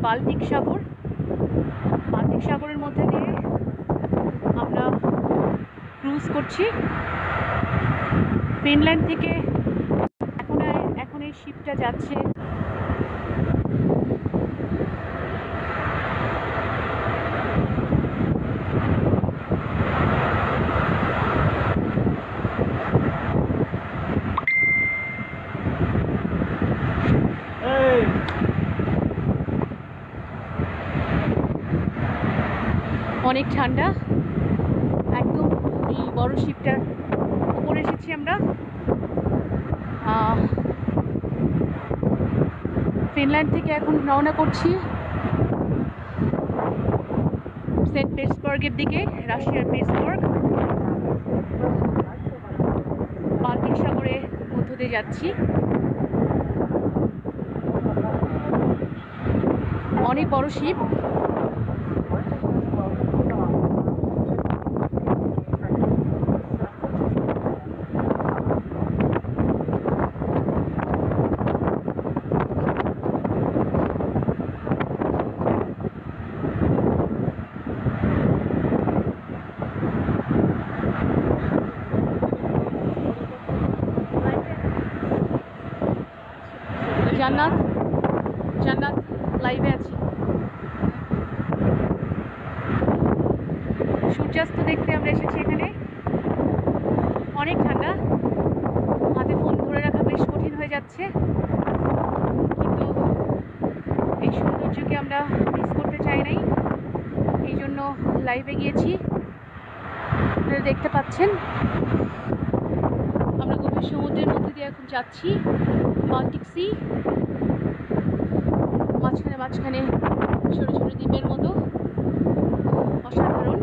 Baltic সাগর। Baltic সাগরের মধ্যে দিয়ে আমরা ক্রুজ করছি ফিনল্যান্ড থেকে। এখন এই শিপটা যাচ্ছে অনেক ঠান্ডা। একদম এই বড় শিপটার উপরে এসেছি আমরা। ফিনল্যান্ড থেকে এখন রওনা করছি সেন্ট পিটার্সবার্গের দিকে, রাশিয়ার পিটসবার্গ। বাল্টিক সাগরের মধ্য দিয়ে যাচ্ছি। অনেক বড় শিপ। জান্নাত লাইভে আছি। সূর্যাস্ত দেখতে আমরা এসেছি এখানে। অনেক ঠান্ডা, হাতে ফোন ধরে রাখা বেশ কঠিন হয়ে যাচ্ছে, কিন্তু এই সৌন্দর্যকে আমরা মিস করতে চাই নাই, এই জন্য লাইভে গিয়েছি। আপনারা দেখতে পাচ্ছেন আমরা গভীর সমুদ্রের মধ্যে দিয়ে এখন যাচ্ছি। বাল্টিক সি, মাঝখানে ছোট ছোট দ্বীপের মতো, অসাধারণ।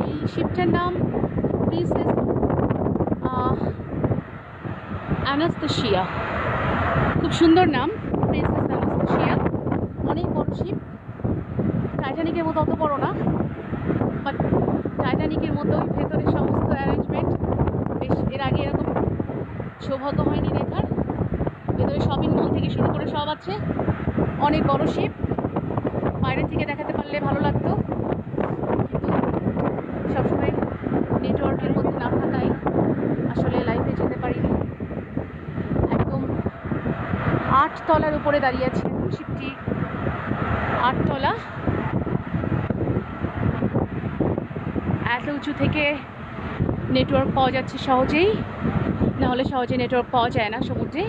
এই শিপটার নাম প্রিন্সেস অ্যানাস্তাসিয়া। খুব সুন্দর নাম, প্রিন্সেস অ্যানাস্তাসিয়া। অনেক বড় শিপ, টাইটানিকের মতো অত বড় না, বাট টাইটানিকের মতোই ভেতরে সমস্ত অ্যারেঞ্জমেন্ট। বেশ, এর আগে এরকম সৌভাগ্য হয়নি দেখার। ভেতরে শপিং মল থেকে শুরু করে সব আছে। অনেক বড় শিপ, বাইরে থেকে দেখাতে পারলে ভালো লাগতো, কিন্তু সবসময় নেটওয়ার্কের মধ্যে না থাকায় আসলে লাইভে যেতে পারিনি। একদম 8 তলার উপরে দাঁড়িয়ে আছে শিপটি। 8 তলা। এত উঁচু থেকে নেটওয়ার্ক পাওয়া যাচ্ছে সহজেই, নাহলে সহজে নেটওয়ার্ক পাওয়া যায় না সমুদ্রে।